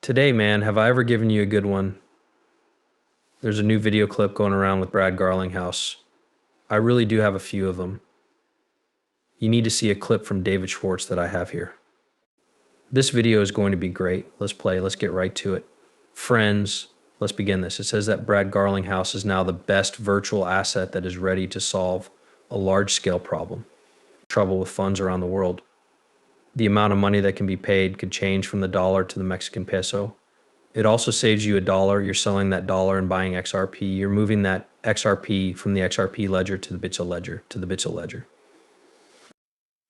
Today, man, have I ever given you a good one? There's a new video clip going around with Brad Garlinghouse. I really do have a few of them. You need to see a clip from David Schwartz that I have here. This video is going to be great. Let's play. Let's get right to it. Friends, let's begin this. It says that Brad Garlinghouse is now the best virtual asset that is ready to solve a large-scale problem. Trouble with funds around the world. The amount of money that can be paid could change from the dollar to the Mexican peso. It also saves you $1. You're selling that dollar and buying XRP. You're moving that XRP from the XRP ledger to the Bitso ledger.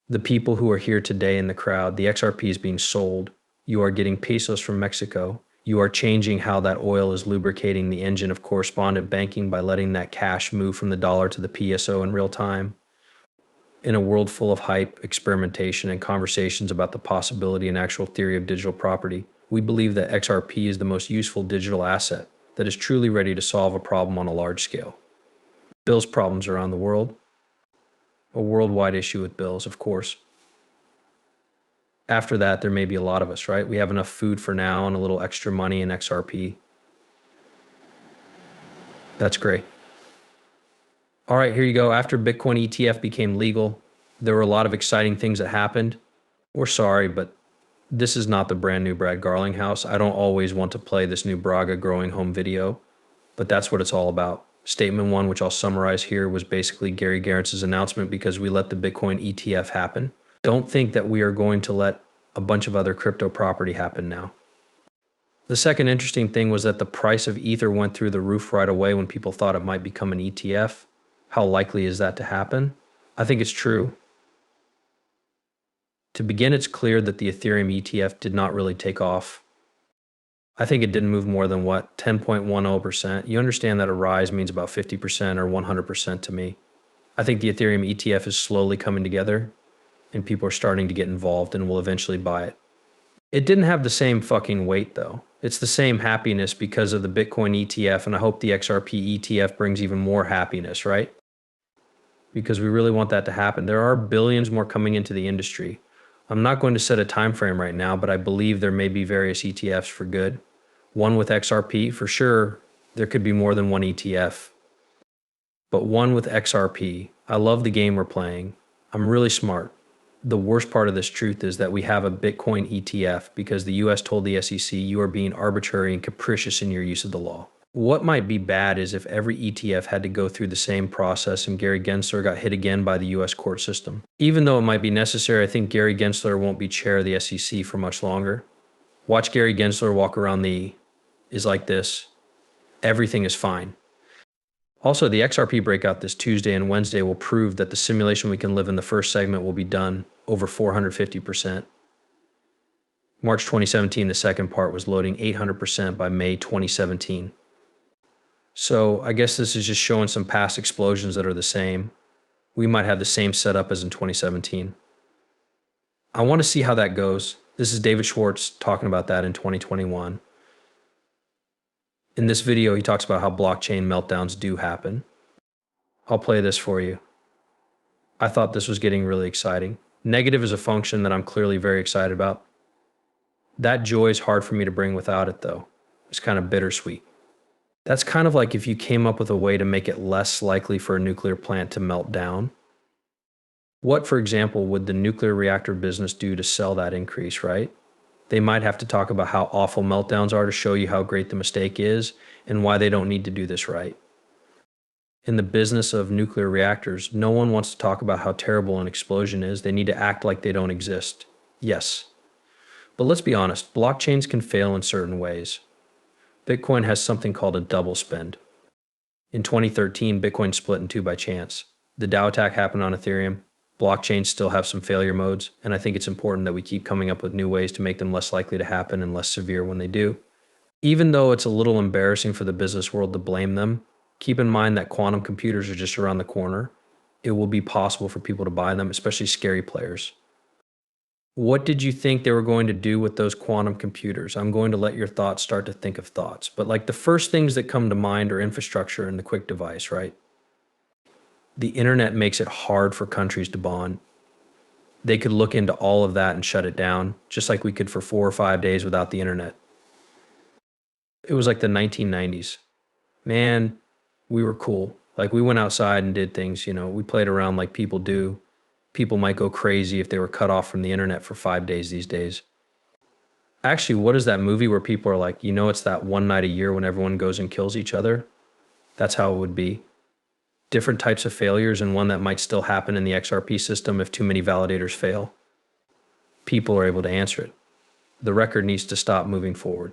The people who are here today in the crowd, the XRP is being sold. You are getting pesos from Mexico. You are changing how that oil is lubricating the engine of correspondent banking by letting that cash move from the dollar to the peso in real time. In a world full of hype, experimentation, and conversations about the possibility and actual theory of digital property, we believe that XRP is the most useful digital asset that is truly ready to solve a problem on a large scale. Bills problems around the world. A worldwide issue with bills, of course. After that, there may be a lot of us, right? We have enough food for now and a little extra money in XRP. That's great. All right, here you go. After Bitcoin ETF became legal, there were a lot of exciting things that happened. We're sorry, but this is not the brand new Brad Garlinghouse. I don't always want to play this new Braga growing home video, but that's what it's all about. Statement one, which I'll summarize here, was basically Gary Garentz's announcement because we let the Bitcoin ETF happen. Don't think that we are going to let a bunch of other crypto property happen now. The second interesting thing was that the price of Ether went through the roof right away when people thought it might become an ETF. How likely is that to happen? I think it's true. To begin, it's clear that the Ethereum ETF did not really take off. I think it didn't move more than, 10.10%. You understand that a rise means about 50% or 100% to me. I think the Ethereum ETF is slowly coming together, and people are starting to get involved and will eventually buy it. It didn't have the same fucking weight, though. It's the same happiness because of the Bitcoin ETF, and I hope the XRP ETF brings even more happiness, right? Because we really want that to happen. There are billions more coming into the industry. I'm not going to set a time frame right now, but I believe there may be various ETFs for good. One with XRP, for sure, there could be more than one ETF. But one with XRP. I love the game we're playing. I'm really smart. The worst part of this truth is that we have a Bitcoin ETF because the US told the SEC you are being arbitrary and capricious in your use of the law. What might be bad is if every ETF had to go through the same process and Gary Gensler got hit again by the US court system. Even though it might be necessary, I think Gary Gensler won't be chair of the SEC for much longer. Watch Gary Gensler walk around is like this. Everything is fine. Also, the XRP breakout this Tuesday and Wednesday will prove that the simulation we can live in the first segment will be done over 450%. March 2017, the second part was loading 800% by May 2017. So I guess this is just showing some past explosions that are the same. We might have the same setup as in 2017. I want to see how that goes. This is David Schwartz talking about that in 2021. In this video, he talks about how blockchain meltdowns do happen. I'll play this for you. I thought this was getting really exciting. Negative is a function that I'm clearly very excited about. That joy is hard for me to bring without it, though. It's kind of bittersweet. That's kind of like if you came up with a way to make it less likely for a nuclear plant to melt down. What, for example, would the nuclear reactor business do to sell that increase, right? They might have to talk about how awful meltdowns are to show you how great the mistake is and why they don't need to do this right. In the business of nuclear reactors, no one wants to talk about how terrible an explosion is. They need to act like they don't exist. Yes. But let's be honest, blockchains can fail in certain ways. Bitcoin has something called a double spend. In 2013, Bitcoin split in two by chance. The DAO attack happened on Ethereum. Blockchains still have some failure modes, and I think it's important that we keep coming up with new ways to make them less likely to happen and less severe when they do. Even though it's a little embarrassing for the business world to blame them, keep in mind that quantum computers are just around the corner. It will be possible for people to buy them, especially scary players. What did you think they were going to do with those quantum computers? I'm going to let your thoughts start to think of thoughts. But like the first things that come to mind are infrastructure and the quick device, right? The internet makes it hard for countries to bond. They could look into all of that and shut it down, just like we could for 4 or 5 days without the internet. It was like the 1990s. Man, we were cool. Like we went outside and did things, we played around like people do. People might go crazy if they were cut off from the internet for 5 days these days. Actually, what is that movie where people are like, it's that one night a year when everyone goes and kills each other? That's how it would be. Different types of failures and one that might still happen in the XRP system if too many validators fail. People are able to answer it. The record needs to stop moving forward.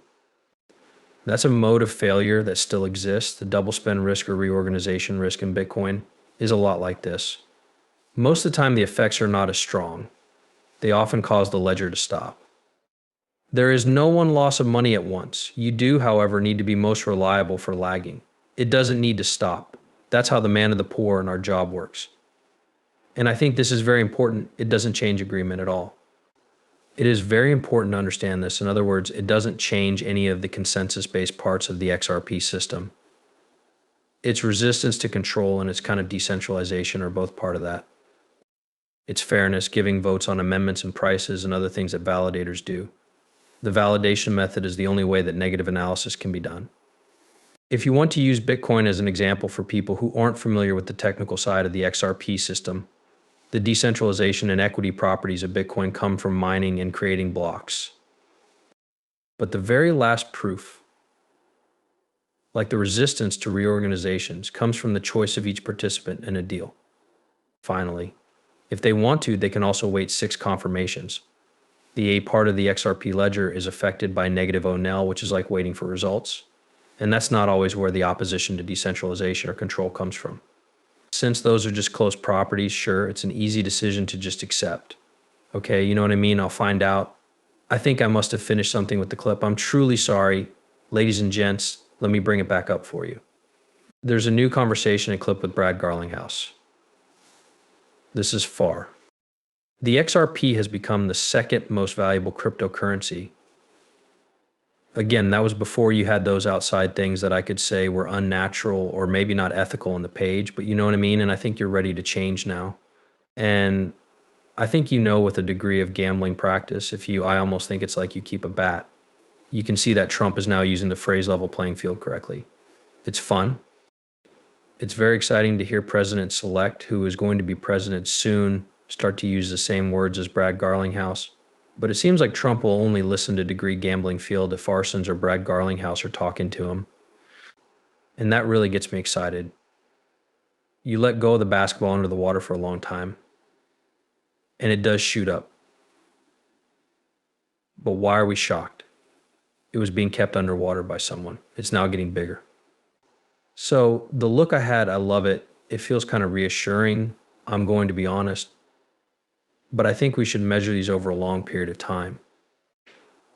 That's a mode of failure that still exists. The double spend risk or reorganization risk in Bitcoin is a lot like this. Most of the time, the effects are not as strong. They often cause the ledger to stop. There is no one loss of money at once. You do, however, need to be most reliable for lagging. It doesn't need to stop. That's how the man of the poor in our job works. And I think this is very important. It doesn't change agreement at all. It is very important to understand this. In other words, it doesn't change any of the consensus-based parts of the XRP system. Its resistance to control and its kind of decentralization are both part of that. Its fairness, giving votes on amendments and prices and other things that validators do. The validation method is the only way that negative analysis can be done. If you want to use Bitcoin as an example for people who aren't familiar with the technical side of the XRP system, the decentralization and equity properties of Bitcoin come from mining and creating blocks. But the very last proof, like the resistance to reorganizations, comes from the choice of each participant in a deal. Finally, if they want to, they can also wait 6 confirmations. The A part of the XRP ledger is affected by negative ONL, which is like waiting for results. And that's not always where the opposition to decentralization or control comes from. Since those are just closed properties, sure, it's an easy decision to just accept. Okay, you know what I mean? I'll find out. I think I must have finished something with the clip. I'm truly sorry. Ladies and gents, let me bring it back up for you. There's a new conversation and clip with Brad Garlinghouse. This is far. The XRP has become the second most valuable cryptocurrency. Again, that was before you had those outside things that I could say were unnatural or maybe not ethical on the page, but you know what I mean? And I think you're ready to change now. And I think with a degree of gambling practice, I almost think it's like you keep a bat. You can see that Trump is now using the phrase level playing field correctly. It's fun. It's very exciting to hear President-elect, who is going to be president soon, start to use the same words as Brad Garlinghouse. But it seems like Trump will only listen to degree gambling field if Parsons or Brad Garlinghouse are talking to him. And that really gets me excited. You let go of the basketball under the water for a long time, and it does shoot up. But why are we shocked? It was being kept underwater by someone. It's now getting bigger. So the look I had, I love it. It feels kind of reassuring. I'm going to be honest. But I think we should measure these over a long period of time.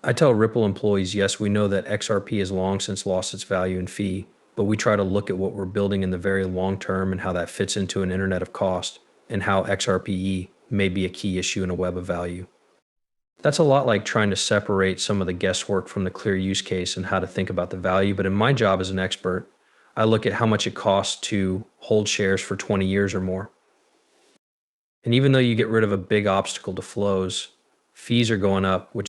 I tell Ripple employees, yes, we know that XRP has long since lost its value and fee, but we try to look at what we're building in the very long term and how that fits into an internet of cost and how XRPE may be a key issue in a web of value. That's a lot like trying to separate some of the guesswork from the clear use case and how to think about the value. But in my job as an expert, I look at how much it costs to hold shares for 20 years or more. And even though you get rid of a big obstacle to flows, fees are going up, which